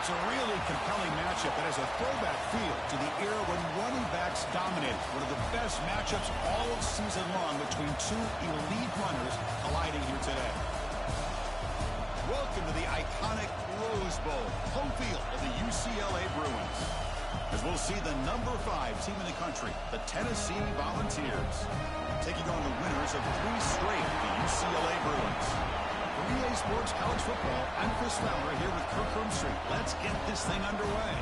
It's a really compelling matchup that has a throwback feel to the era when running backs dominated. One of the best matchups all season long between two elite runners colliding here today. Welcome to the iconic Rose Bowl, home field of the UCLA Bruins. As we'll see the number 5 team in the country, the Tennessee Volunteers, taking on the winners of 3 straight, the UCLA Bruins. For EA Sports College Football, I'm Chris Fowler here with Kirk Hermstreet. Let's get this thing underway.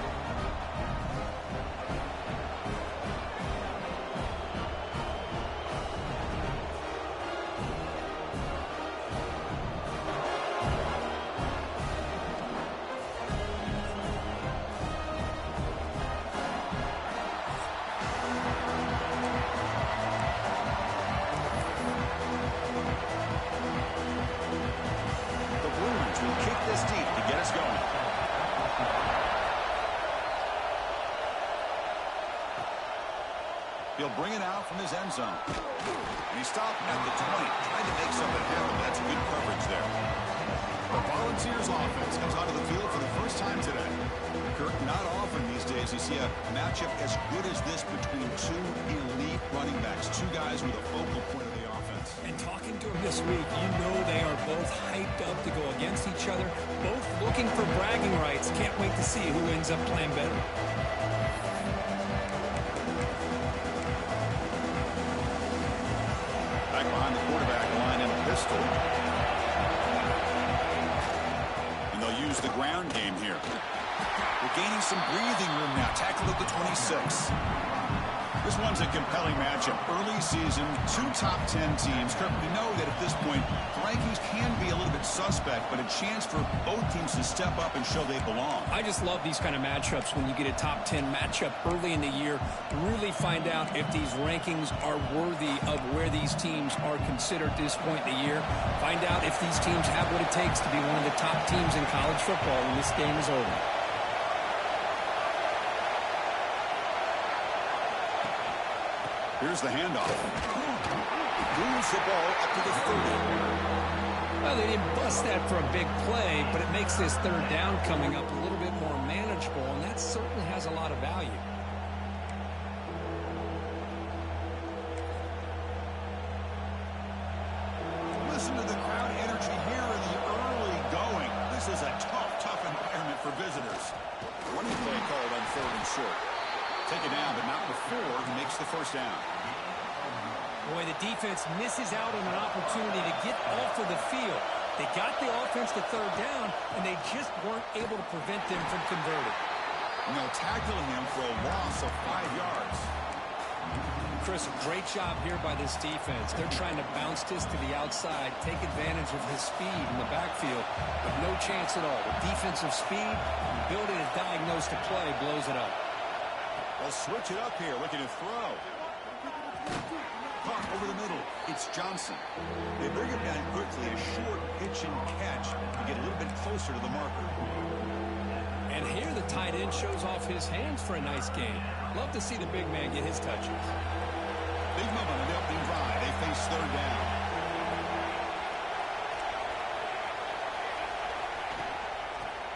He'll bring it out from his end zone. And he stopped at the 20, trying to make something happen. That's good coverage there. The Volunteers offense comes onto the field for the first time today. Kirk, not often these days you see a matchup as good as this between two elite running backs, two guys with a focal point of the offense. And talking to him this week, you know they are both hyped up to go against each other, both looking for bragging rights. Can't wait to see who ends up playing better. Back behind the quarterback line in a pistol. And they'll use the ground game here. We're gaining some breathing room now. Tackled at the 26. This one's a compelling matchup. Early season, 2 top 10 teams. Kirk, we know that at this point, the rankings can be a little bit suspect, but a chance for both teams to step up and show they belong. I just love these kind of matchups when you get a top 10 matchup early in the year. Really find out if these rankings are worthy of where these teams are considered at this point in the year. Find out if these teams have what it takes to be one of the top teams in college football when this game is over. Here's the handoff. Moves the ball up to the 30. Well, they didn't bust that for a big play, but it makes this third down coming up a little bit more manageable, and that certainly has a lot of value. Listen to the crowd energy here in the early going. This is a tough environment for visitors. Running play called on 3rd and short. Take it down, but not before he makes the first down. Boy, the defense misses out on an opportunity to get off of the field. They got the offense to 3rd down, and they just weren't able to prevent them from converting. And they'll tackle him for a loss of 5 yards. Chris, great job here by this defense. They're trying to bounce this to the outside, take advantage of his speed in the backfield, but no chance at all. The defensive speed, the ability to diagnose the play blows it up. They'll switch it up here, looking to throw. Caught over the middle. It's Johnson. They bring him down quickly. A short pitch and catch to get a little bit closer to the marker. And here the tight end shows off his hands for a nice game. Love to see the big man get his touches. Big moment on the opening drive. They face 3rd down.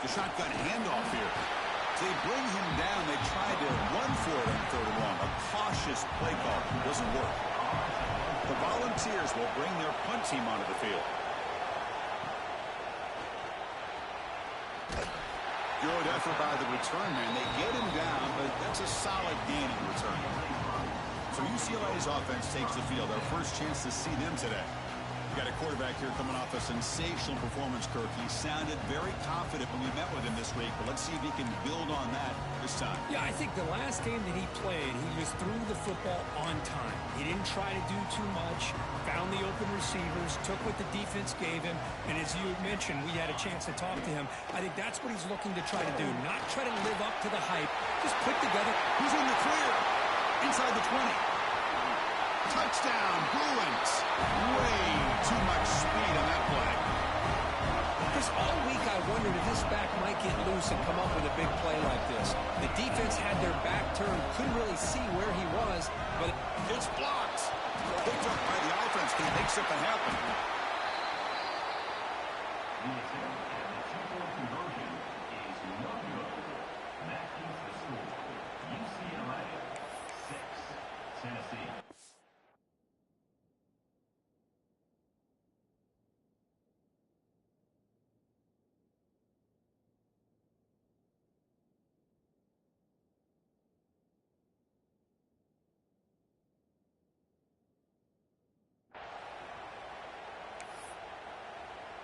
The shotgun handoff here. They bring him down. They tried to run for it on 3rd and 1. A cautious play call. Doesn't work. The Volunteers will bring their punt team onto the field. Good effort by the return man. They get him down, but that's a solid gain in return. So UCLA's offense takes the field. Our first chance to see them today. We've got a quarterback here coming off a sensational performance, Kirk. He sounded very confident when we met with him this week, but let's see if he can build on that this time. Yeah, I think the last game that he played, he just threw the football on time. He didn't try to do too much, found the open receivers, took what the defense gave him, and as you mentioned, we had a chance to talk to him. I think that's what he's looking to try to do, not try to live up to the hype, just put together. He's in the clear, inside the 20. Touchdown, Bruins. Way too much speed on that play. Because all week I wondered if this back might get loose and come up with a big play like this. The defense had their back turned, couldn't really see where he was, but it's blocked. Picked up by the offense. Can he make something happen?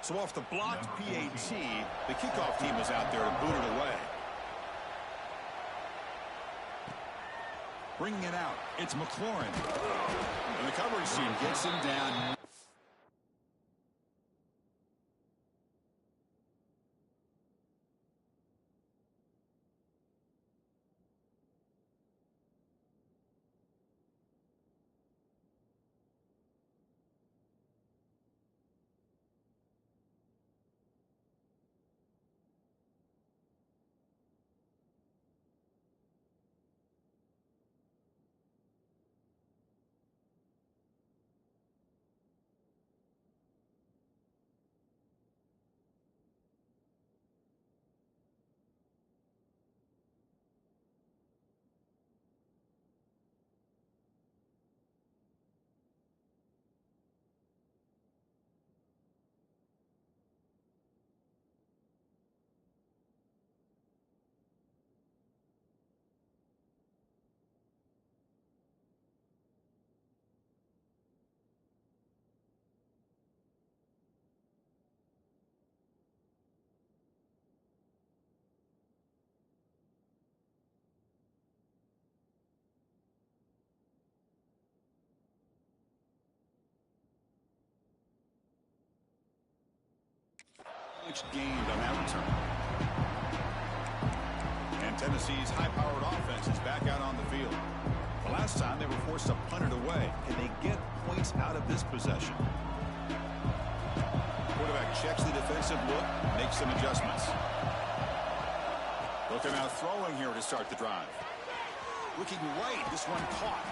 So off the blocked PAT, the kickoff team is out there to boot it away. Bringing it out, it's McLaurin. And the coverage team gets him down. Gained on that return. And Tennessee's high-powered offense is back out on the field. The last time they were forced to punt it away. Can they get points out of this possession? Quarterback checks the defensive look, makes some adjustments. Looking out throwing here to start the drive. Looking right, this one caught.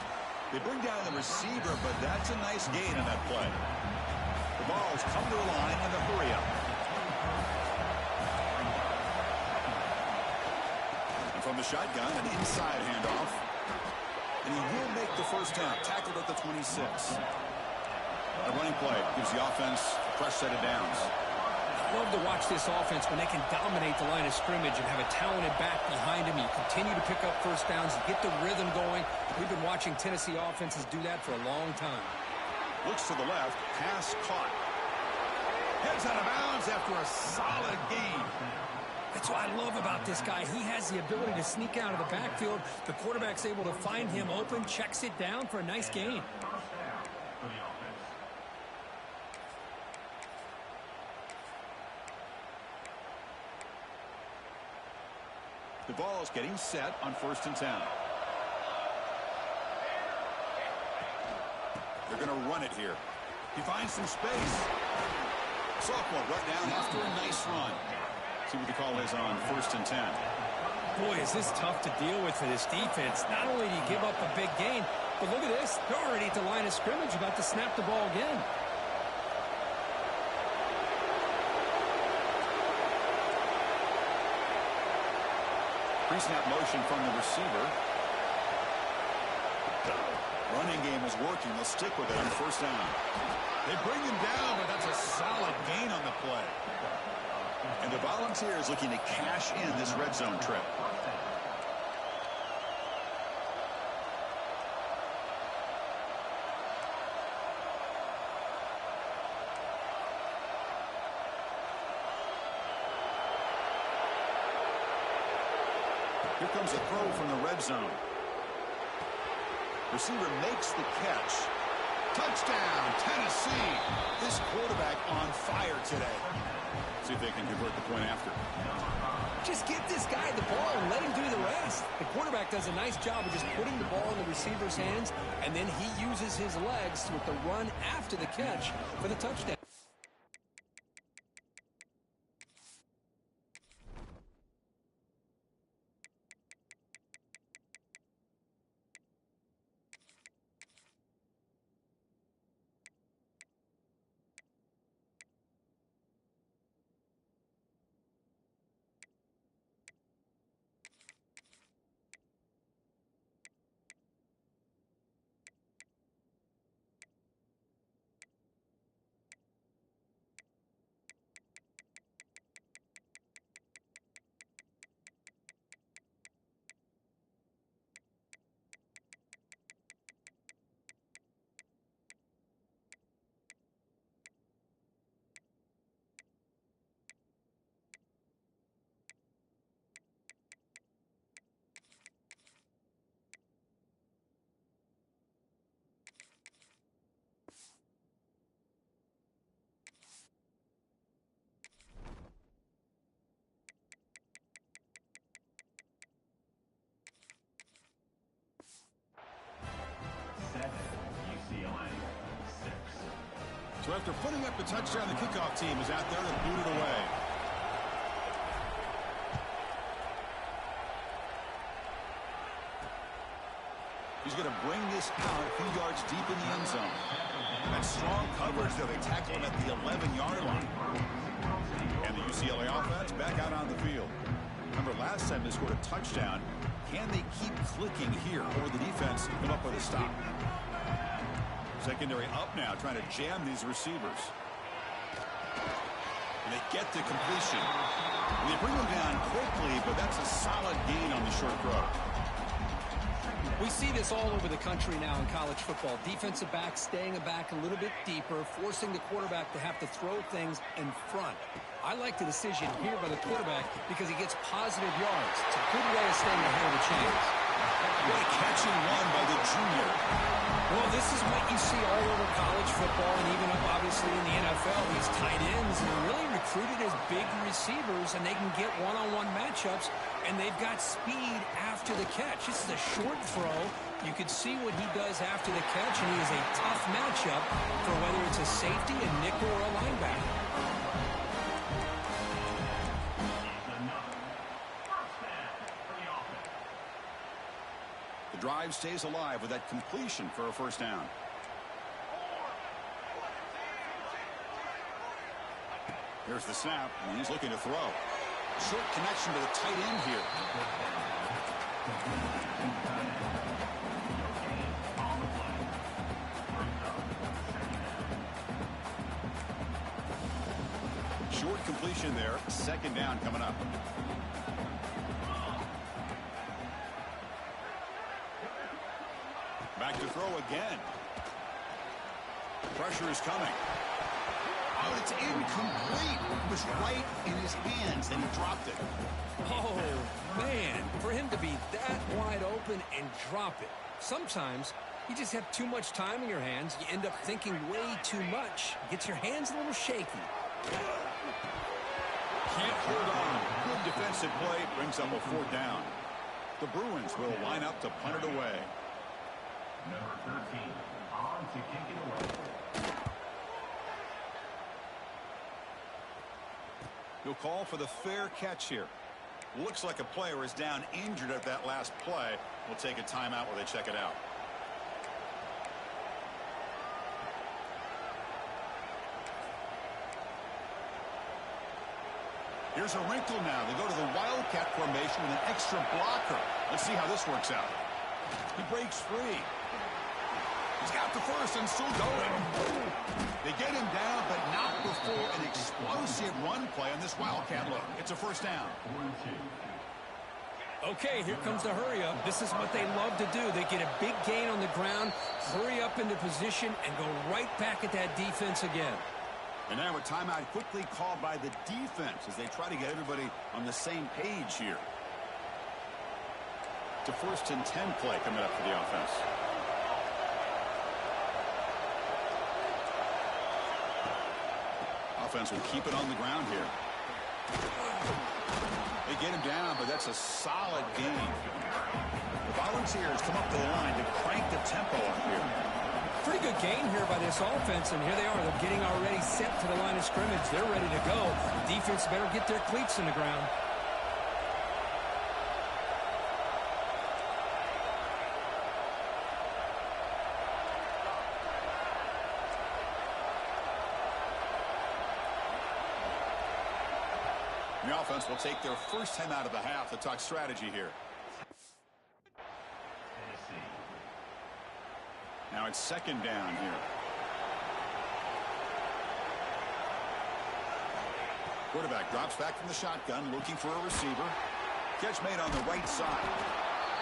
They bring down the receiver, but that's a nice gain on that play. The Vols come to the line in the hurry-up. From the shotgun, an inside handoff. And he will make the first down, tackled at the 26. A running play gives the offense a fresh set of downs. I love to watch this offense when they can dominate the line of scrimmage and have a talented back behind him. You continue to pick up first downs, you get the rhythm going. We've been watching Tennessee offenses do that for a long time. Looks to the left, pass caught. Heads out of bounds after a solid gain. That's what I love about this guy. He has the ability to sneak out of the backfield. The quarterback's able to find him open, checks it down for a nice gain. The ball is getting set on 1st and 10. They're going to run it here. He finds some space. Sophomore right down after a nice run. See what the call is on 1st and 10. Boy, is this tough to deal with for this defense. Not only do you give up a big gain, but look at this. They're already at the line of scrimmage, about to snap the ball again. Pre-snap motion from the receiver. Running game is working. They'll stick with it on 1st down. They bring him down, but that's a solid gain on the play. And the Volunteers looking to cash in this red zone trip. Here comes a throw from the red zone. Receiver makes the catch. Touchdown, Tennessee. This quarterback on fire today. See if they can convert the point after. Just get this guy the ball and let him do the rest. The quarterback does a nice job of just putting the ball in the receiver's hands, and then he uses his legs with the run after the catch for the touchdown. So after putting up the touchdown, the kickoff team is out there to boot it away. He's going to bring this out a few yards deep in the end zone. That strong coverage there. They tackle him at the 11-yard line. And the UCLA offense back out on the field. Remember, last time they scored a touchdown. Can they keep clicking here, or the defense come up with a stop? Secondary up now, trying to jam these receivers. And they get the completion. And they bring them down quickly, but that's a solid gain on the short throw. We see this all over the country now in college football. Defensive backs staying back a little bit deeper, forcing the quarterback to have to throw things in front. I like the decision here by the quarterback because he gets positive yards. It's a good way of staying ahead of the chains. What a catching one by the junior. Well, this is what you see all over college football and even up, obviously, in the NFL. These tight ends are really recruited as big receivers, and they can get one-on-one matchups, and they've got speed after the catch. This is a short throw. You can see what he does after the catch, and he is a tough matchup for whether it's a safety, a nickel, or a linebacker. The drive stays alive with that completion for a first down. Here's the snap, and he's looking to throw. Short connection to the tight end here. Short completion there. Second down coming up. Back to throw again. Pressure is coming. Oh, it's incomplete. It was right in his hands, and he dropped it. Oh, man, for him to be that wide open and drop it. Sometimes you just have too much time in your hands. You end up thinking way too much. Gets your hands a little shaky. Can't hold on. Good defensive play. Brings up a fourth down. The Bruins will line up to punt it away. Number 13, on to kick it away. He'll call for the fair catch here. Looks like a player is down injured at that last play. We'll take a timeout while they check it out. Here's a wrinkle now. They go to the Wildcat formation with an extra blocker. Let's see how this works out. He breaks free. He's got the first and still going. They get him down, but not before an explosive run play on this Wildcat look. It's a first down. Okay, here comes the hurry up. This is what they love to do. They get a big gain on the ground, hurry up into position, and go right back at that defense again. And now a timeout quickly called by the defense as they try to get everybody on the same page here. It's a 1st and 10 play coming up for the offense. Offense will keep it on the ground here. They get him down, but that's a solid gain. The Volunteers come up to the line to crank the tempo up here. Pretty good gain here by this offense, and here they are. They're getting already set to the line of scrimmage. They're ready to go. Defense better get their cleats in the ground. The offense will take their first time out of the half to talk strategy here. Now it's second down here. Quarterback drops back from the shotgun, looking for a receiver. Catch made on the right side.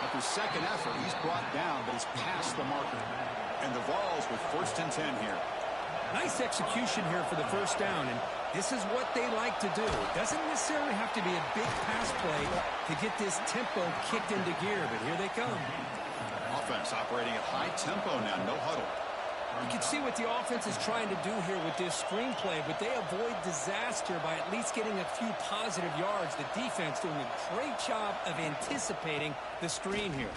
After second effort, he's brought down, but he's past the marker. And the Vols with 1st and 10 here. Nice execution here for the first down, and this is what they like to do. It doesn't necessarily have to be a big pass play to get this tempo kicked into gear, but here they come. Offense operating at high tempo now, no huddle. You can see what the offense is trying to do here with this screenplay, but they avoid disaster by at least getting a few positive yards. The defense doing a great job of anticipating the screen here.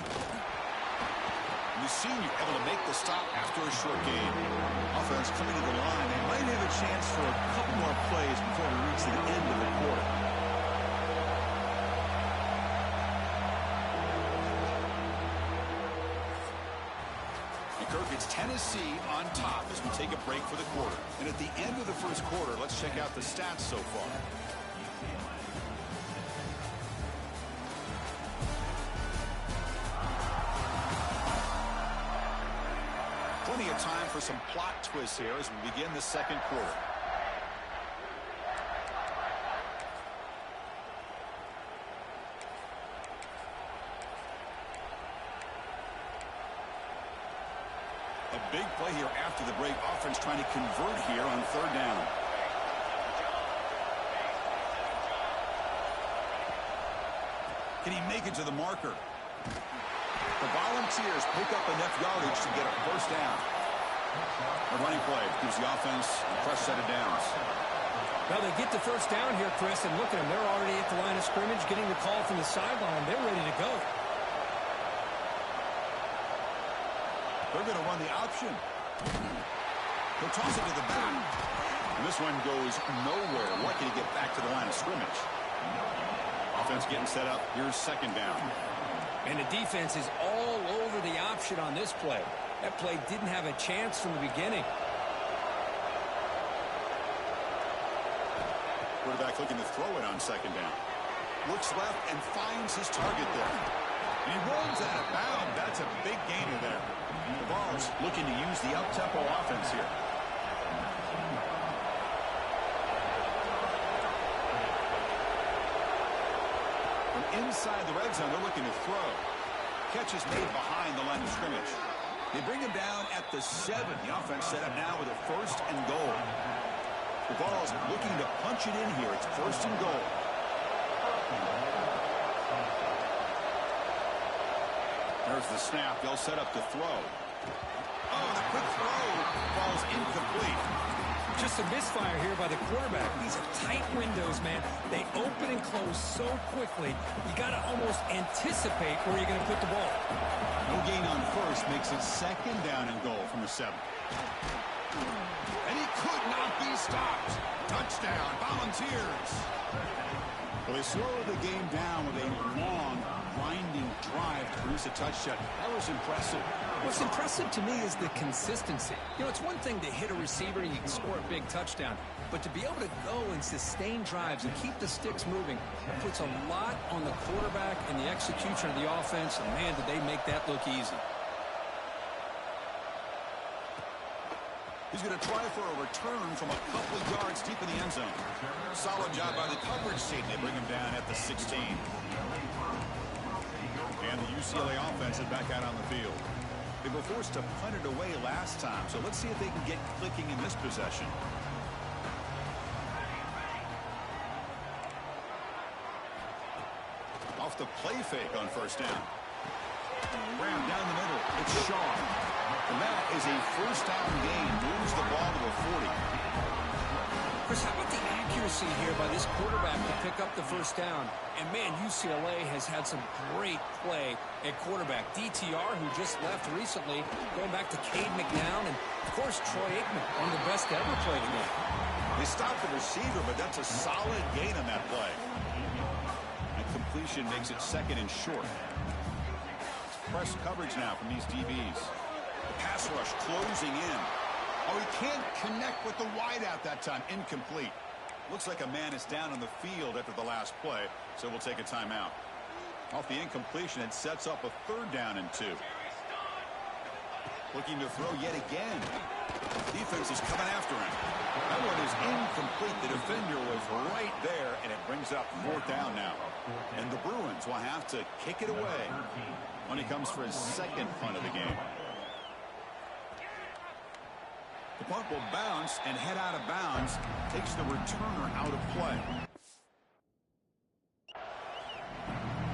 The senior able to make the stop after a short gain. Offense coming to the line. They might have a chance for a couple more plays before we reach the end of the quarter. Kirk, it's Tennessee on top as we take a break for the quarter. And at the end of the first quarter, let's check out the stats so far. Plenty of time for some plot twists here as we begin the second quarter. A big play here after the break. Offense trying to convert here on third down. Can he make it to the marker? The Volunteers pick up enough yardage to get a first down. A running play gives the offense a fresh set of downs. Well, they get the first down here, Chris, and look at them. They're already at the line of scrimmage, getting the call from the sideline. They're ready to go. They're going to run the option. He'll toss it to the back. And this one goes nowhere. Lucky to get back to the line of scrimmage. Offense getting set up. Here's second down. And the defense is all over the option on this play. That play didn't have a chance from the beginning. Quarterback looking to throw it on second down. Looks left and finds his target there. And he rolls out of bounds. That's a big gainer there. The Vols looking to use the up-tempo offense here. From inside the red zone, they're looking to throw. Catch is made behind the line of scrimmage. They bring him down at the 7. The offense set up now with a first and goal. The Vols looking to punch it in here. It's first and goal. There's the snap. They'll set up to throw. Oh, the quick throw falls incomplete. Just a misfire here by the quarterback. These are tight windows, man. They open and close so quickly. You got to almost anticipate where you're going to put the ball. No gain on first makes it second down and goal from the 7. And he could not be stopped. Touchdown, Volunteers. Well, they slowed the game down with a long, grinding drive to produce a touchdown. That was impressive. What's impressive to me is the consistency. You know, it's one thing to hit a receiver and you can score a big touchdown, but to be able to go and sustain drives and keep the sticks moving, it puts a lot on the quarterback and the execution of the offense, and man, did they make that look easy. He's going to try for a return from a couple of yards deep in the end zone. Solid job by the coverage team. They bring him down at the 16. And the UCLA offense is back out on the field. They were forced to punt it away last time, so let's see if they can get clicking in this possession. Off the play fake on first down. Ram down the middle. It's Shaw. And that is a first down gain. Moves the ball to the 40. Chris, how about the accuracy here by this quarterback to pick up the first down? And, man, UCLA has had some great play at quarterback. DTR, who just left recently, going back to Cade McNown, and, of course, Troy Aikman, one of the best to ever play the game. They stopped the receiver, but that's a solid gain on that play. And completion makes it second and short. Press coverage now from these DBs. The pass rush closing in. Oh, he can't connect with the wideout that time. Incomplete. Looks like a man is down on the field after the last play, so we'll take a timeout. Off the incompletion, it sets up a third down and 2. Looking to throw yet again. Defense is coming after him. That one is incomplete. The defender was right there, and it brings up fourth down now. And the Bruins will have to kick it away when he comes for his second punt of the game. The punt will bounce and head out of bounds. Takes the returner out of play.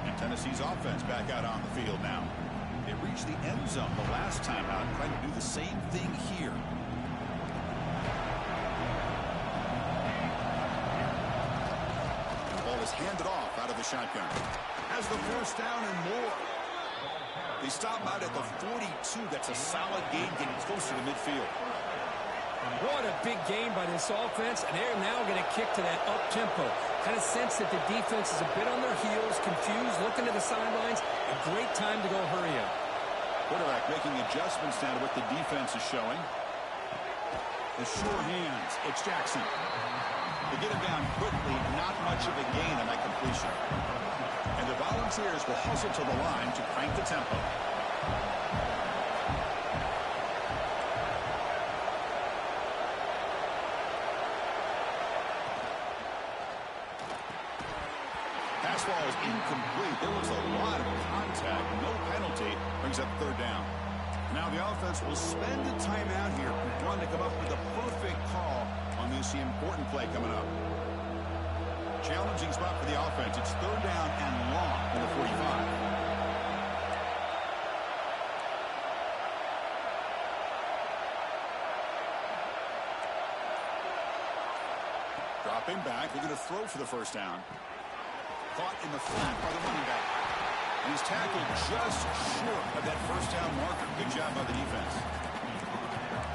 And Tennessee's offense back out on the field now. They reached the end zone the last time out, trying to do the same thing here. And the ball is handed off out of the shotgun. Has the first down and more. They stop out at the 42. That's a solid gain, getting closer to midfield. What a big game by this offense, and they're now going to kick to that up-tempo. Kind of sense that the defense is a bit on their heels, confused, looking to the sidelines. A great time to go hurry up. Quarterback making adjustments now to what the defense is showing. The sure hands. It's Jackson. They get him down quickly. Not much of a gain on that completion. And the Volunteers will hustle to the line to crank the tempo. Pass ball is incomplete. There was a lot of contact. No penalty. Brings up third down. Now the offense will spend a timeout here, trying to come up with a perfect call on this important play coming up. Challenging spot for the offense. It's third down and long from the 45. Dropping back. They're going to throw for the first down. Caught in the flat by the running back. And he's tackled just short of that first down marker. Good job by the defense.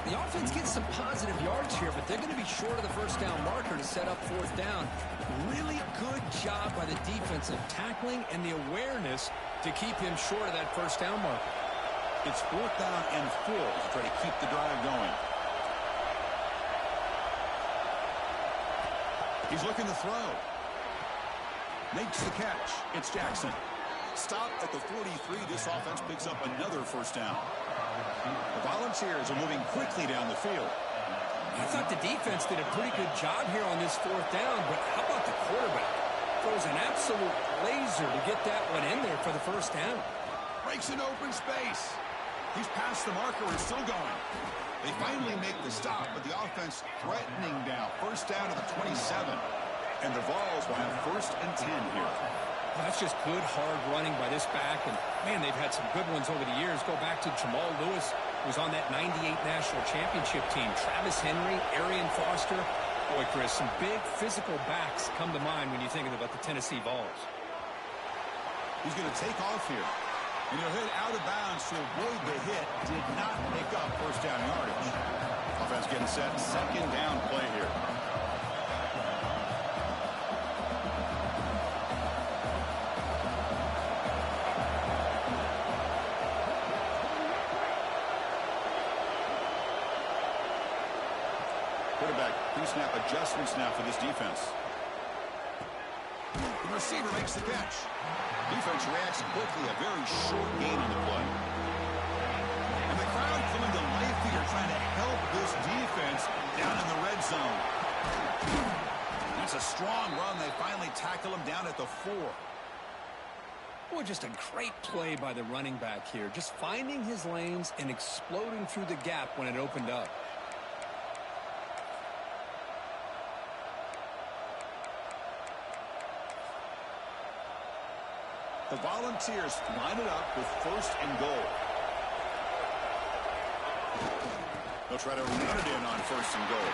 The offense gets some positive yards here, but they're going to be short of the first down marker to set up fourth down. Really good job by the defense of tackling and the awareness to keep him short of that first down marker. It's fourth down and 4 to try to keep the drive going. He's looking to throw. Makes the catch. It's Jackson. Stop at the 43. This offense picks up another first down. The Volunteers are moving quickly down the field. I thought the defense did a pretty good job here on this fourth down, but how about the quarterback? Throws an absolute laser to get that one in there for the first down. Breaks an open space. He's past the marker and still going. They finally make the stop, but the offense threatening now. First down to the 27. And the Vols will have first and 10 here. That's just good, hard running by this back. And, man, they've had some good ones over the years. Go back to Jamal Lewis, who was on that 98 National Championship team. Travis Henry, Arian Foster. Boy, Chris, some big physical backs come to mind when you're thinking about the Tennessee Vols. He's going to take off here. And he'll hit out of bounds to avoid the hit. Did not make up first down yardage. Offense getting set. Second down play here. Quarterback pre-snap adjustments now for this defense. The receiver makes the catch. Defense reacts quickly. A very short gain on the play. And the crowd coming to life here, trying to help this defense down in the red zone. That's a strong run. They finally tackle him down at the 4. Boy, just a great play by the running back here. Just finding his lanes and exploding through the gap when it opened up. The Volunteers line it up with first and goal. They'll try to run it in on first and goal.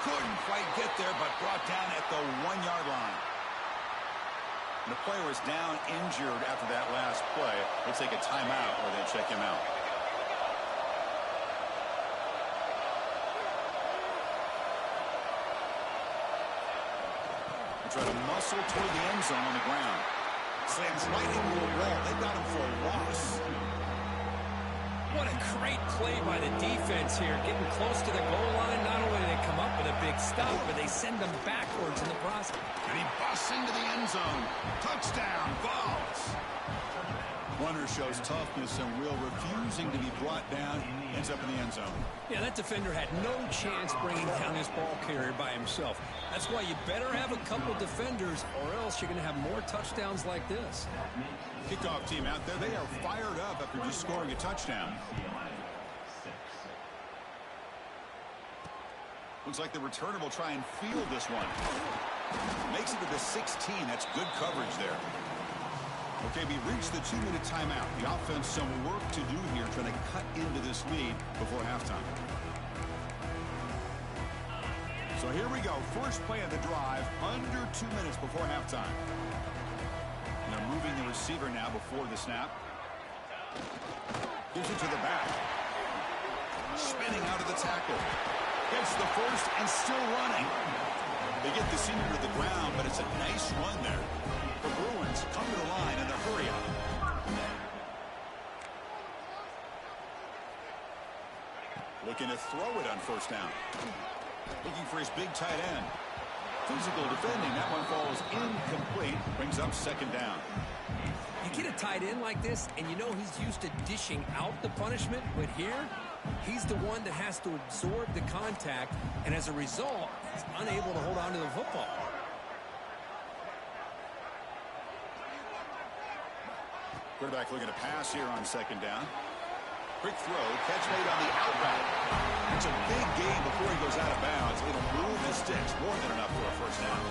Couldn't quite get there, but brought down at the 1-yard line. And the player is down injured after that last play. They'll take a timeout or they check him out. They try to muscle toward the end zone on the ground. Slams right into a wall. They got him for a loss. What a great play by the defense here. Getting close to the goal line. Not only do they come up with a big stop, but they send them backwards in the process. And he busts into the end zone. Touchdown, Vols. Runner shows toughness and will, refusing to be brought down. Ends up in the end zone. Yeah, that defender had no chance bringing down this ball carrier by himself. That's why you better have a couple defenders, or else you're going to have more touchdowns like this. Kickoff team out there. They are fired up after just scoring a touchdown. Looks like the returner will try and field this one. Makes it to the 16. That's good coverage there. Okay, we reached the 2-minute timeout. The offense, some work to do here, trying to cut into this lead before halftime. So here we go. First play of the drive, under 2 minutes before halftime. And they're moving the receiver now before the snap. Gives it to the back. Spinning out of the tackle. Gets the first and still running. They get the senior to the ground, but it's a nice run there. The Bruins come to the line in a hurry-up. Looking to throw it on first down. Looking for his big tight end. Physical defending. That one falls incomplete. Brings up second down. You get a tight end like this, and you know he's used to dishing out the punishment, but here, he's the one that has to absorb the contact, and as a result, he's unable to hold on to the football. Quarterback looking to pass here on second down. Quick throw, catch made on the out route. It's a big gain before he goes out of bounds. It'll move the sticks, more than enough for a first down.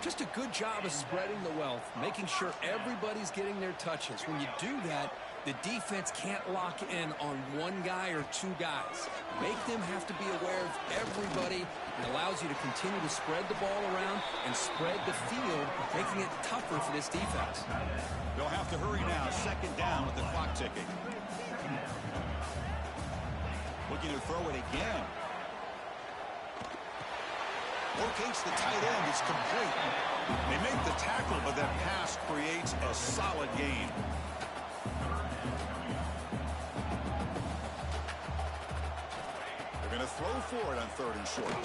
Just a good job of spreading the wealth, making sure everybody's getting their touches. When you do that, the defense can't lock in on one guy or two guys. Make them have to be aware of everybody. It allows you to continue to spread the ball around and spread the field, making it tougher for this defense. They'll have to hurry now. Second down with the clock ticking. Looking to throw it again. Locates the tight end. It's complete. They make the tackle, but that pass creates a solid gain. They're going to throw for it on third and short.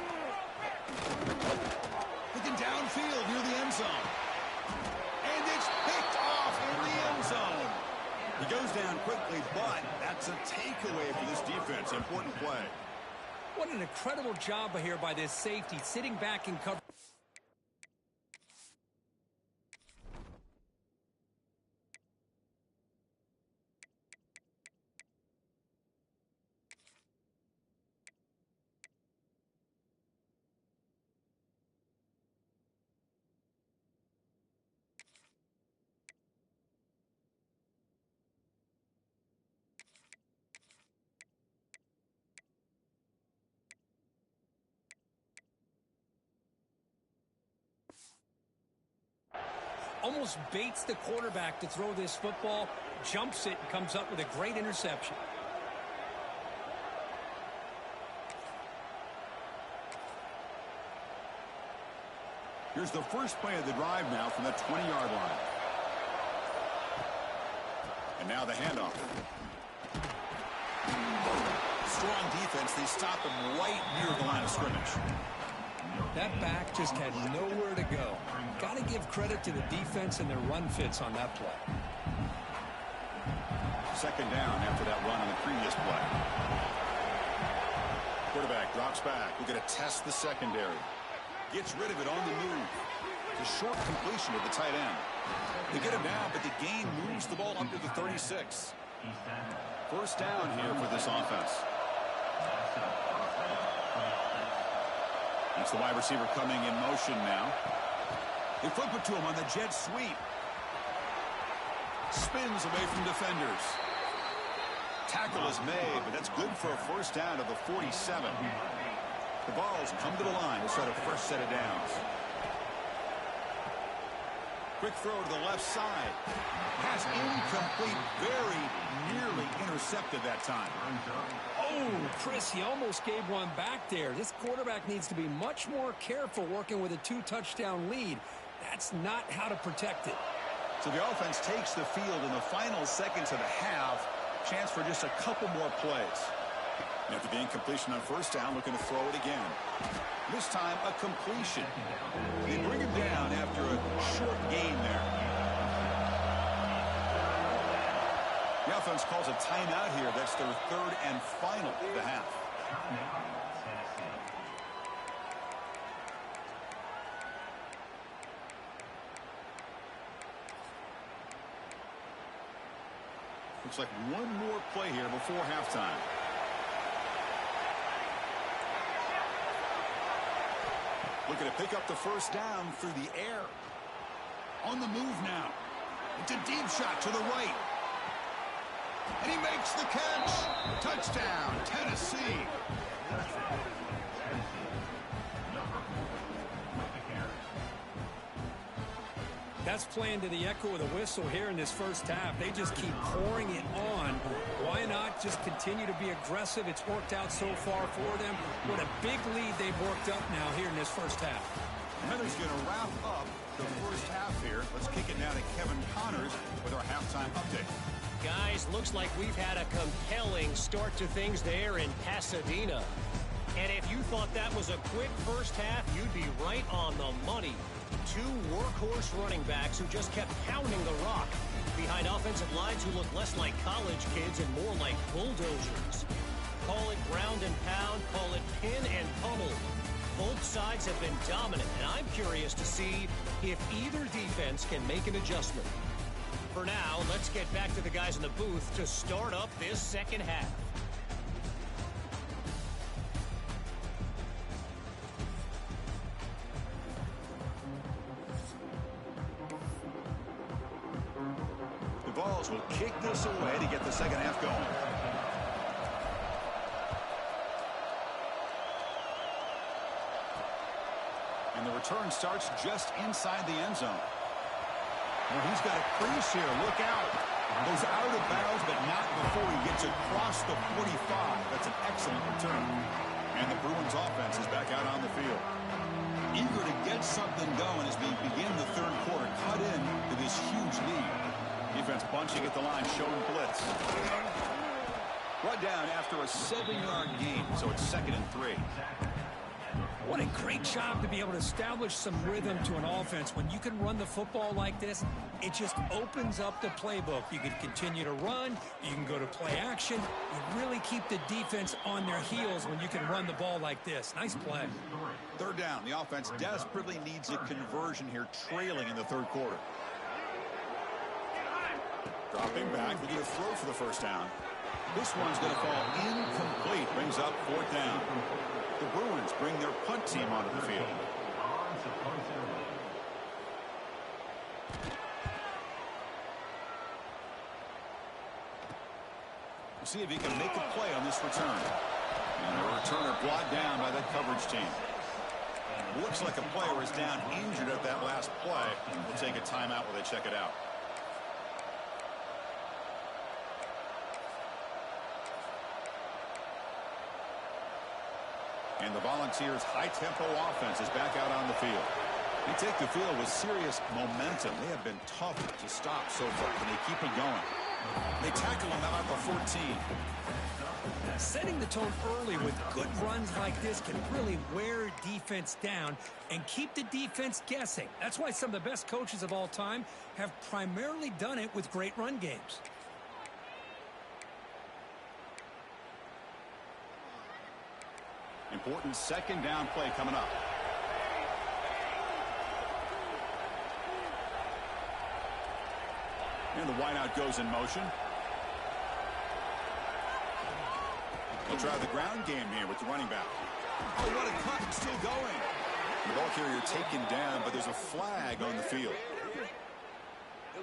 Looking downfield near the end zone. And it's picked off in the end zone. He goes down quickly, but that's a takeaway for this defense. Important play. What an incredible job here by this safety, sitting back in cover. Almost baits the quarterback to throw this football, jumps it, and comes up with a great interception. Here's the first play of the drive now from the 20-yard line. And now the handoff. Strong defense. They stop him right near the line of scrimmage. That back just had nowhere to go. Got to give credit to the defense and their run fits on that play. Second down after that run on the previous play. Quarterback drops back. We're going to test the secondary. Gets rid of it on the move. It's a short completion with the tight end. They get him down, but the gain moves the ball up to the 36. First down here for this offense. That's the wide receiver coming in motion now. They flip it to him on the jet sweep. Spins away from defenders. Tackle is made, but that's good for a first down to the 47. The Vols come to the line to start a first set of downs. Quick throw to the left side. Pass incomplete, very nearly intercepted that time. Oh, Chris, he almost gave one back there. This quarterback needs to be much more careful working with a 2-touchdown lead. That's not how to protect it. So the offense takes the field in the final seconds of the half. Chance for just a couple more plays. And after the incompletion on first down, looking to throw it again. This time, a completion. They bring him down after a short gain there. The offense calls a timeout here. That's their third and final of the half. Looks like one more play here before halftime. Looking to pick up the first down through the air. On the move now. It's a deep shot to the right. And he makes the catch. Touchdown, Tennessee. That's playing to the echo of the whistle here in this first half. They just keep pouring it on. Why not just continue to be aggressive? It's worked out so far for them. What a big lead they've worked up now here in this first half. Heather's going to wrap up the first half here. Let's kick it now to Kevin Connors with our halftime update. Guys, looks like we've had a compelling start to things there in Pasadena. And if you thought that was a quick first half, you'd be right on the money. Two workhorse running backs who just kept pounding the rock behind offensive lines who look less like college kids and more like bulldozers. Call it ground and pound, call it pin and pummel. Both sides have been dominant, and I'm curious to see if either defense can make an adjustment. For now, let's get back to the guys in the booth to start up this second half. The Vols will kick this away to get the second half going. And the return starts just inside the end zone. Well, he's got a crease here. Look out. Goes out of bounds, but not before he gets across the 45. That's an excellent return. And the Bruins offense is back out on the field. Eager to get something going as we begin the third quarter. Cut in to this huge lead. Defense bunching at the line, showing blitz. Brought down after a 7-yard gain, so it's 2nd and 3. What a great job to be able to establish some rhythm to an offense. When you can run the football like this, it just opens up the playbook. You can continue to run. You can go to play action. You really keep the defense on their heels when you can run the ball like this. Nice play. Third down. The offense desperately needs a conversion here, trailing in the third quarter. Dropping back, looking to throw for the first down. This one's going to fall incomplete. Brings up 4th down. The Bruins bring their punt team onto the field. We'll see if he can make a play on this return. And the returner brought down by that coverage team. Looks like a player is down injured at that last play. We'll take a timeout while they check it out. And the Volunteers' high-tempo offense is back out on the field. They take the field with serious momentum. They have been tough to stop so far, and they keep it going. They tackle them out at the 14. Setting the tone early with good runs like this can really wear defense down and keep the defense guessing. That's why some of the best coaches of all time have primarily done it with great run games. Important second down play coming up. And the wideout goes in motion. They'll try the ground game here with the running back. Oh, what a cut. It's still going. The ball carrier taken down, but there's a flag on the field.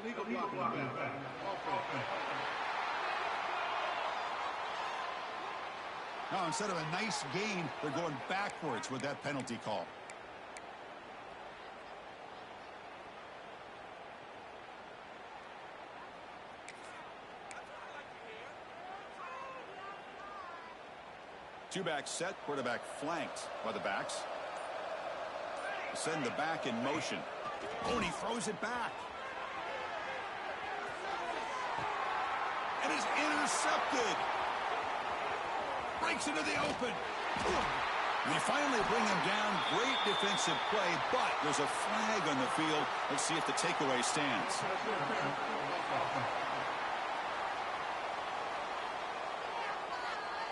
Illegal block. Now, instead of a nice gain, they're going backwards with that penalty call. Two-back set, quarterback flanked by the backs. Send the back in motion. Oh, and he throws it back. And is intercepted. Breaks into the open. And they finally bring him down. Great defensive play, but there's a flag on the field. Let's see if the takeaway stands.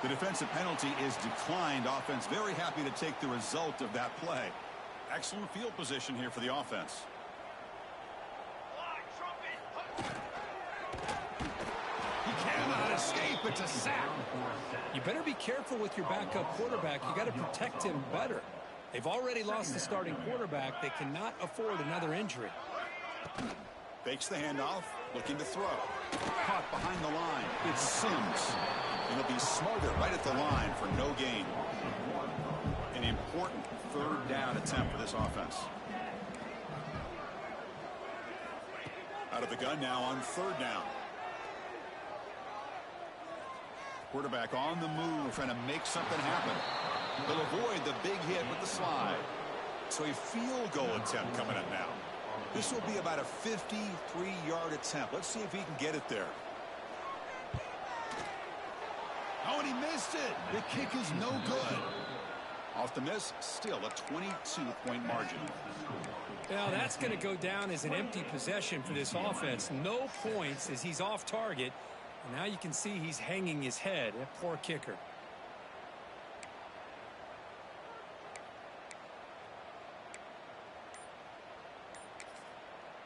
The defensive penalty is declined. Offense very happy to take the result of that play. Excellent field position here for the offense. He cannot escape. It's a sack. You better be careful with your backup quarterback. You got to protect him better. They've already lost the starting quarterback. They cannot afford another injury. Fakes the handoff, looking to throw. Caught behind the line. It's Sims. And he'll be smarter right at the line for no gain. An important third down attempt for this offense. Out of the gun now on third down. Quarterback on the move, trying to make something happen. They'll avoid the big hit with the slide. So a field goal attempt coming up now. This will be about a 53-yard attempt. Let's see if he can get it there. Oh, and he missed it. The kick is no good. Off the miss, still a 22-point margin. Now that's going to go down as an empty possession for this offense. No points as he's off target. And now you can see he's hanging his head. That poor kicker.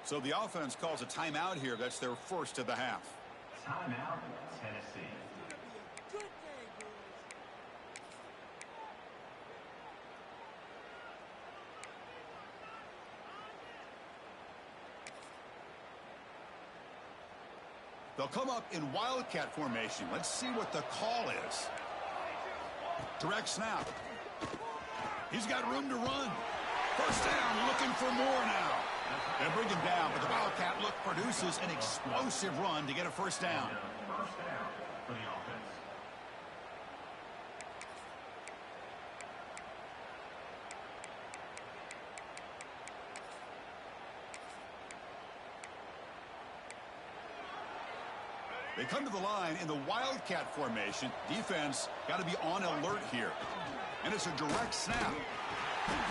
So the offense calls a timeout here. That's their first of the half. Timeout, Tennessee. They'll come up in wildcat formation. Let's see what the call is. Direct snap. He's got room to run. First down, looking for more now. They bring him down, but the wildcat look produces an explosive run to get a first down. First down for the offense. They come to the line in the wildcat formation. Defense got to be on alert here. And it's a direct snap.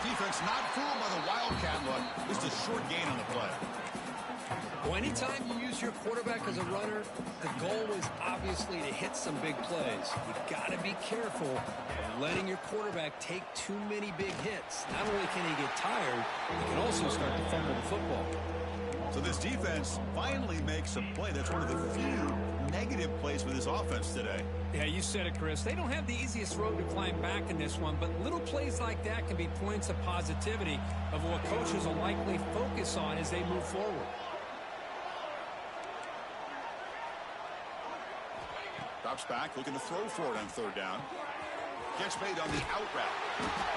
Defense not fooled by the wildcat look. Just a short gain on the play. Well, anytime you use your quarterback as a runner, the goal is obviously to hit some big plays. You've got to be careful of letting your quarterback take too many big hits. Not only can he get tired, he can also start to fumble the football. So this defense finally makes a play. That's one of the few negative plays with this offense today. Yeah, you said it, Chris. They don't have the easiest road to climb back in this one, but little plays like that can be points of positivity of what coaches will likely focus on as they move forward. Drops back, looking to throw for it on third down. Catch made on the out route.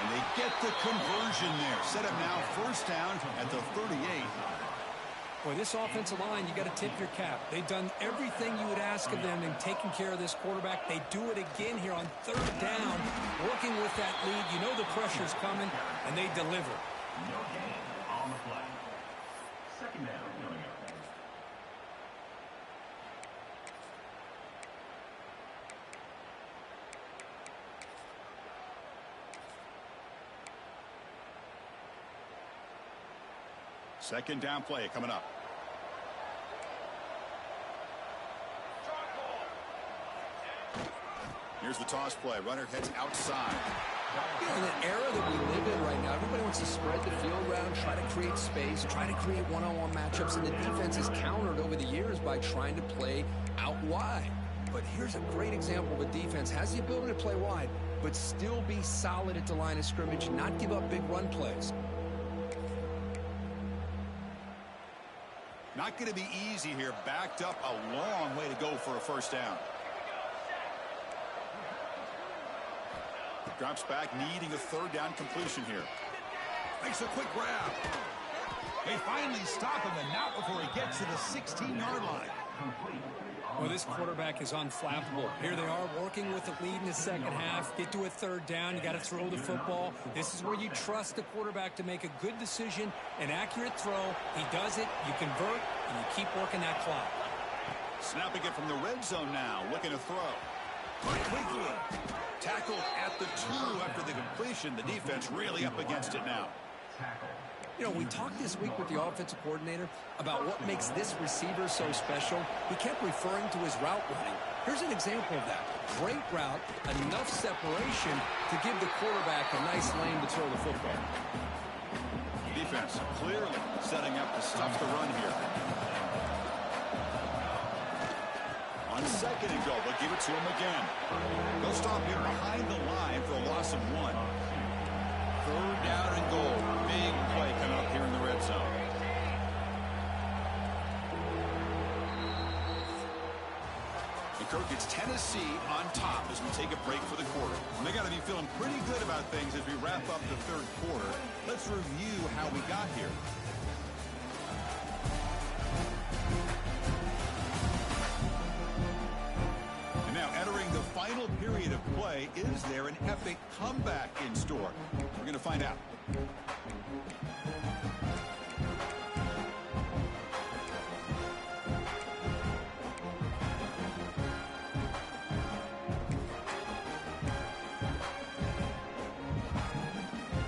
And they get the conversion there. Set up now first down at the 38. Boy, this offensive line, you got to tip your cap. They've done everything you would ask of them in taking care of this quarterback. They do it again here on third down, working with that lead. You know the pressure's coming, and they deliver. No gain on the play. Second down coming up. Second down play coming up. Here's the toss play. Runner heads outside. You know, in the era that we live in right now, everybody wants to spread the field around, try to create space, try to create one-on-one matchups, and the defense is countered over the years by trying to play out wide. But here's a great example of a defense has the ability to play wide, but still be solid at the line of scrimmage, not give up big run plays. Not going to be easy here. Backed up a long way to go for a first down. Drops back, needing a third down completion here. Makes a quick grab. They finally stop him, and not before he gets to the 16-yard line. Well, this quarterback is unflappable. Here they are working with the lead in the second half. Get to a third down. You got to throw the football. This is where you trust the quarterback to make a good decision, an accurate throw. He does it, you convert, and you keep working that clock. Snapping it from the red zone now, looking to throw. Quickly tackled at the 2 after the completion. The defense really up against it now. You know, we talked this week with the offensive coordinator about what makes this receiver so special. He kept referring to his route running. Here's an example of that. Great route, enough separation to give the quarterback a nice lane to throw the football. Defense clearly setting up to stuff the run here. On second and goal, they'll give it to him again. They'll stop here behind the line for a loss of 1. Third down and goal. Big play coming up here in the red zone. And Kirk, it's Tennessee on top as we take a break for the quarter. And they got to be feeling pretty good about things as we wrap up the third quarter. Let's review how we got here. creative play? Is there an epic comeback in store? We're going to find out.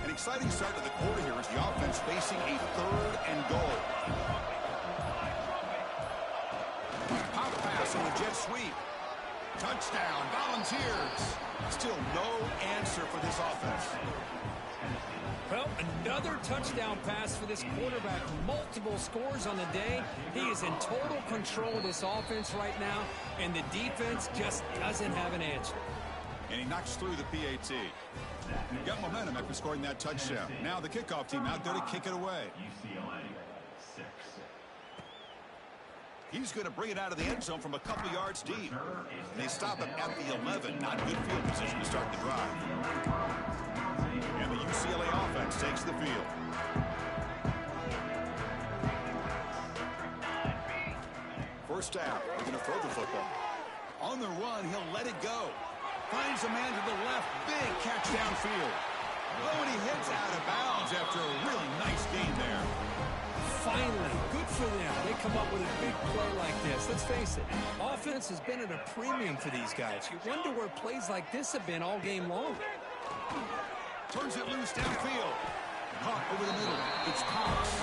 An exciting start to the quarter here as the offense facing a 3rd and goal. Pop pass on the jet sweep. Touchdown, Volunteers. Still no answer for this offense. Well, another touchdown pass for this quarterback. Multiple scores on the day. He is in total control of this offense right now, and the defense just doesn't have an answer. And he knocks through the PAT. Got momentum after scoring that touchdown. Now the kickoff team out there to kick it away. UCLA 6. He's going to bring it out of the end zone from a couple yards deep. And they stop him at the 11. Not good field position to start the drive. And the UCLA offense takes the field. First down. They're going to throw the football. On the run, he'll let it go. Finds a man to the left. Big catch downfield. Oh, and he hits out of bounds after a really nice gain there. Finally, good for them. They come up with a big play like this. Let's face it, offense has been at a premium for these guys. You wonder where plays like this have been all game long. Turns it loose downfield. Caught over the middle. It's Cox.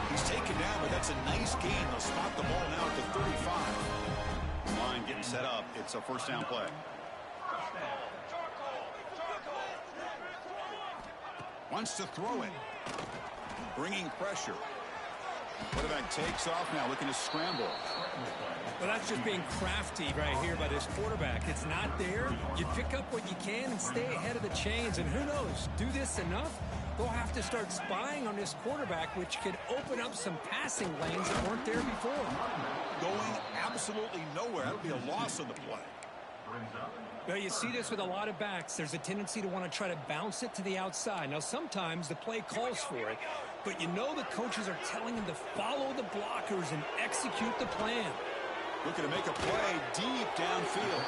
He's taken down, but that's a nice gain. They'll spot the ball now at the 35. Line getting set up. It's a first down play. Wants to throw it. Bringing pressure. Quarterback takes off now, looking to scramble. Well, that's just being crafty right here by this quarterback. It's not there. You pick up what you can and stay ahead of the chains. And who knows, do this enough, they'll have to start spying on this quarterback, which could open up some passing lanes that weren't there before. Going absolutely nowhere. That would be a loss on the play. Well, you see this with a lot of backs. There's a tendency to want to try to bounce it to the outside. Now, sometimes the play calls for it, but you know the coaches are telling them to follow the blockers and execute the plan. Looking to make a play deep downfield.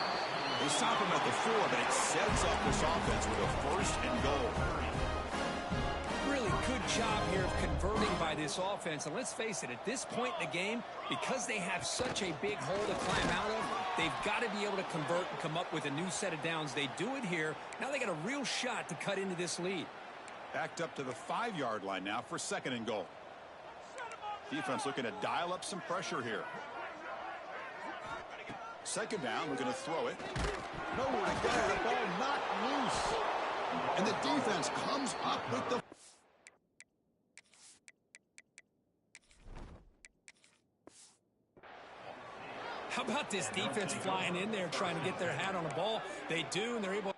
They stop him at the 4, but it sets up this offense with a 1st and goal. Really good job here of converting by this offense. And let's face it, at this point in the game, because they have such a big hole to climb out of, they've got to be able to convert and come up with a new set of downs. They do it here. Now they got a real shot to cut into this lead. Backed up to the 5-yard line now for 2nd and goal. Defense looking to dial up some pressure here. 2nd down, we're going to throw it. Nowhere to get it. The ball knocked loose. And the defense comes up with the... How about this defense flying in there trying to get their hat on the ball? They do, and they're able...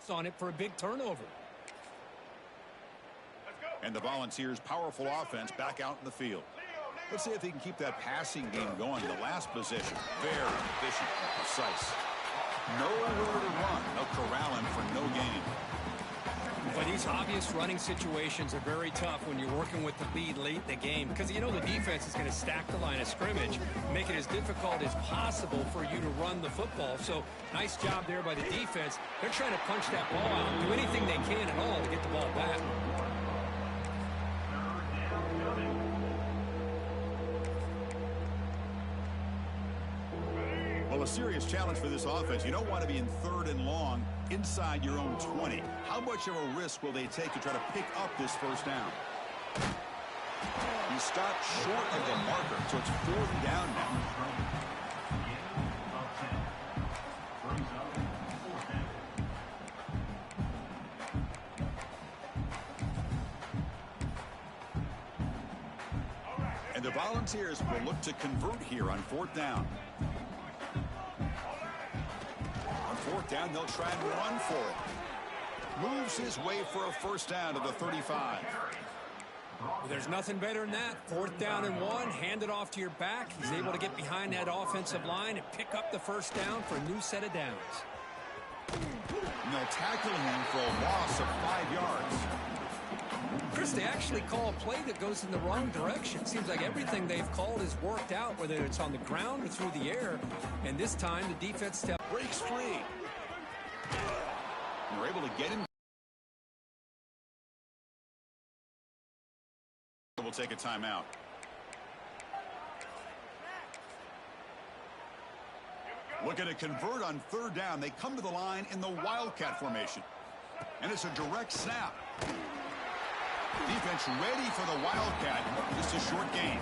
on it for a big turnover. And the Volunteers' powerful offense back out in the field. Let's see if they can keep that passing game going. The last possession, very efficient, precise. Nowhere to run. They'll corral him for no gain. But these obvious running situations are very tough when you're working with the lead late in the game, because you know the defense is going to stack the line of scrimmage, make it as difficult as possible for you to run the football. So nice job there by the defense. They're trying to punch that ball out, do anything they can at all to get the ball back. Well, a serious challenge for this offense. You don't want to be in 3rd and long inside your own 20. How much of a risk will they take to try to pick up this 1st down? He stopped short of the marker, so it's 4th down now. And the Volunteers will look to convert here on 4th down. fourth down. They'll try and run for it. Moves his way for a first down to the 35. Well, there's nothing better than that. Fourth down and 1, hand it off to your back. He's able to get behind that offensive line and pick up the first down for a new set of downs. And they'll tackle him for a loss of 5 yards. Chris, they actually call a play that goes in the wrong direction. Seems like everything they've called has worked out, whether it's on the ground or through the air. And this time, the defense breaks free. We're able to get him. We'll take a timeout. Looking to convert on third down. They come to the line in the Wildcat formation. And it's a direct snap. Defense ready for the Wildcat. Just a short gain.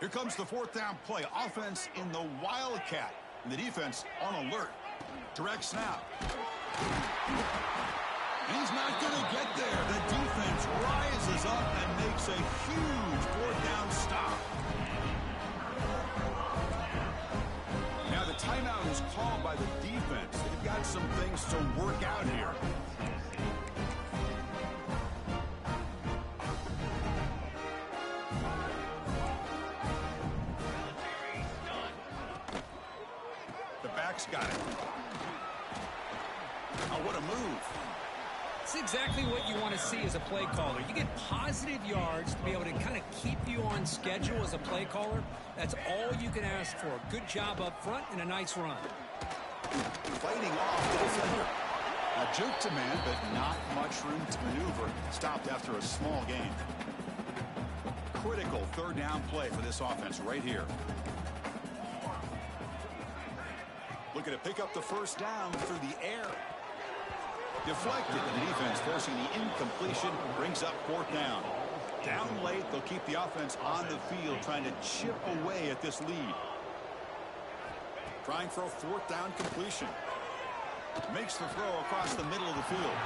Here comes the fourth down play. Offense in the Wildcat. And the defense on alert. Direct snap. And he's not going to get there. The defense rises up and makes a huge fourth down stop. Now the timeout is called by the defense. They've got some things to work out here. Got it. Oh, what a move. It's exactly what you want to see as a play caller. You get positive yards to be able to kind of keep you on schedule as a play caller. That's all you can ask for. Good job up front and a nice run. Fighting off the defender. A juke to man, but not much room to maneuver. Stopped after a small gain. Critical third down play for this offense right here. Looking to pick up the first down through the air. Deflected, and the defense forcing the incompletion brings up fourth down. Down late, they'll keep the offense on the field trying to chip away at this lead. Trying for a fourth down completion. Makes the throw across the middle of the field.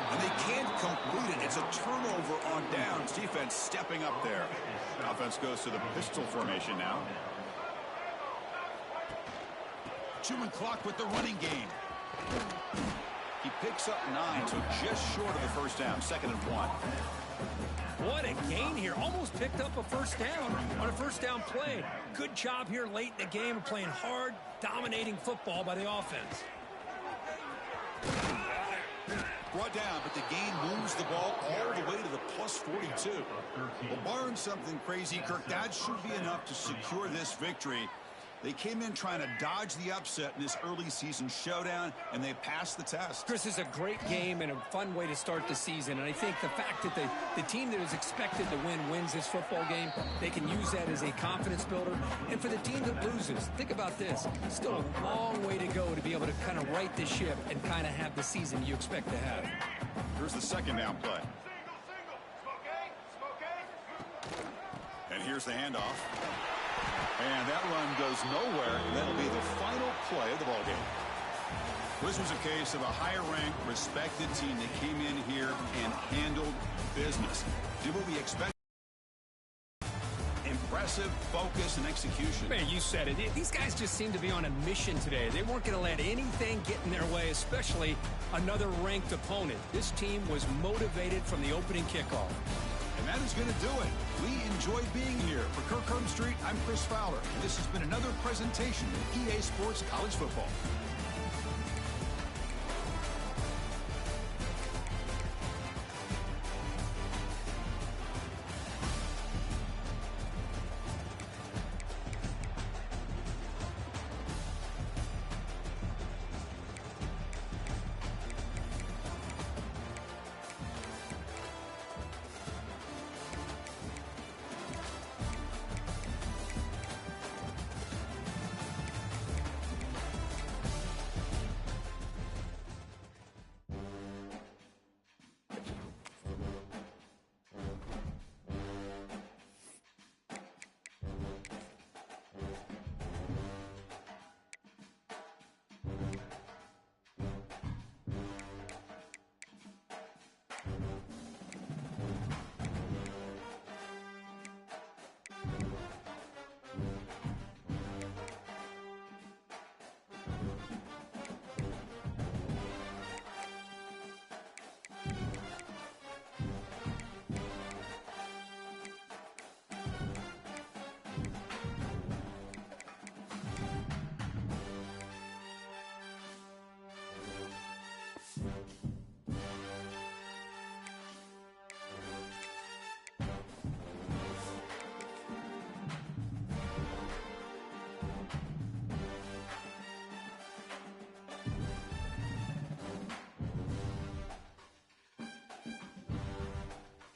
And they can't complete it. It's a turnover on downs. Defense stepping up there. Offense goes to the pistol formation now. 2-man clock with the running game. He picks up 9, so just short of the first down. 2nd and 1. What a gain here. Almost picked up a first down on a first down play. Good job here late in the game of playing hard, dominating football by the offense. Brought down, but the gain moves the ball all the way to the plus 42. Well, barring something crazy, Kirk, that should be enough to secure this victory. They came in trying to dodge the upset in this early season showdown, and they passed the test. Chris, is a great game and a fun way to start the season. And I think the fact that the team that is expected to win wins this football game, they can use that as a confidence builder. And for the team that loses, think about this. Still a long way to go to be able to kind of right the ship and kind of have the season you expect to have. Here's the second down play. And here's the handoff. And that run goes nowhere. That'll be the final play of the ballgame. This was a case of a higher-ranked, respected team that came in here and handled business. Did what we expected. Impressive focus and execution. Man, you said it. These guys just seem to be on a mission today. They weren't going to let anything get in their way, especially another ranked opponent. This team was motivated from the opening kickoff. And that is going to do it. We enjoyed being here. For Kirk Street, I'm Chris Fowler. And this has been another presentation of EA Sports College Football.